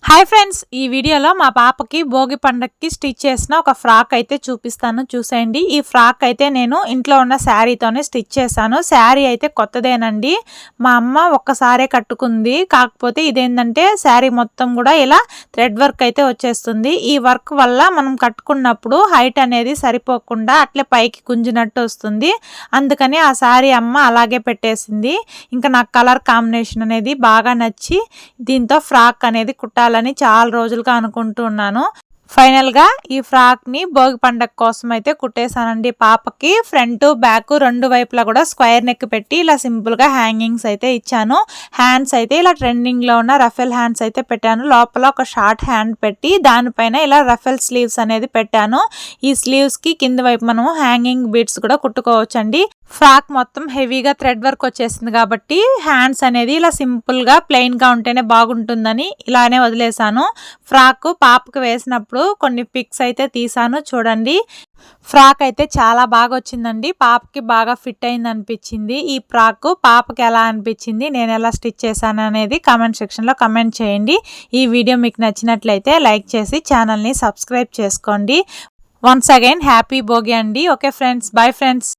Hi friends, ఈ వీడియోలో మా పాపకి భోగి పండగకి స్టిచ్ చేసిన ఒక ఫ్రాక్ అయితే చూపిస్తాను, చూసేయండి. ఈ ఫ్రాక్ అయితే నేను ఇంట్లో ఉన్న శారీతోనే స్టిచ్ చేశాను. శారీ అయితే కొత్తదేనండి. మా అమ్మ ఒక్కసారే కట్టుకుంది. కాకపోతే ఇదేంటంటే శారీ మొత్తం కూడా ఇలా థ్రెడ్ వర్క్ అయితే వచ్చేస్తుంది. ఈ వర్క్ వల్ల మనం కట్టుకున్నప్పుడు హైట్ అనేది సరిపోకుండా అట్లే పైకి గుంజినట్టు వస్తుంది. అందుకని ఆ శారీ అమ్మ అలాగే పెట్టేసింది. ఇంకా నాకు కలర్ కాంబినేషన్ అనేది బాగా నచ్చి దీంతో ఫ్రాక్ అనేది కుట్టాలని చాలా రోజులుగా అనుకుంటున్నాను. ఫైనల్ గా ఈ ఫ్రాక్ ని భోగి పండగ కోసం అయితే కుట్టేశానండి. పాపకి ఫ్రంట్ బ్యాక్ రెండు వైపులా కూడా స్క్వేర్ నెక్ పెట్టి ఇలా సింపుల్ గా హ్యాంగింగ్స్ అయితే ఇచ్చాను. హ్యాండ్స్ అయితే ఇలా ట్రెండింగ్ లో ఉన్న రఫెల్ హ్యాండ్స్ అయితే పెట్టాను. లోపల ఒక షార్ట్ హ్యాండ్ పెట్టి దానిపైన ఇలా రఫెల్ స్లీవ్స్ అనేది పెట్టాను. ఈ స్లీవ్స్ కి కింద వైపు మనము హ్యాంగింగ్ బీడ్స్ కూడా కుట్టుకోవచ్చండి. ఫ్రాక్ మొత్తం హెవీగా థ్రెడ్ వర్క్ వచ్చేసింది కాబట్టి హ్యాండ్స్ అనేది ఇలా సింపుల్ గా ప్లెయిన్ గా ఉంటేనే బాగుంటుందని ఇలానే వదిలేసాను. ఫ్రాక్ పాపకు వేసినప్పుడు కొన్ని పిక్స్ అయితే తీసాను, చూడండి. ఫ్రాక్ అయితే చాలా బాగా వచ్చిందండి. పాపకి బాగా ఫిట్ అయింది అనిపించింది. ఈ ఫ్రాక్ పాపకి ఎలా అనిపించింది, నేను ఎలా స్టిచ్ చేశాను అనేది కామెంట్ సెక్షన్లో కామెంట్ చేయండి. ఈ వీడియో మీకు నచ్చినట్లయితే లైక్ చేసి ఛానల్ని సబ్స్క్రైబ్ చేసుకోండి. వన్స్ అగైన్ హ్యాపీ భోగి అండి. Okay friends, bye friends.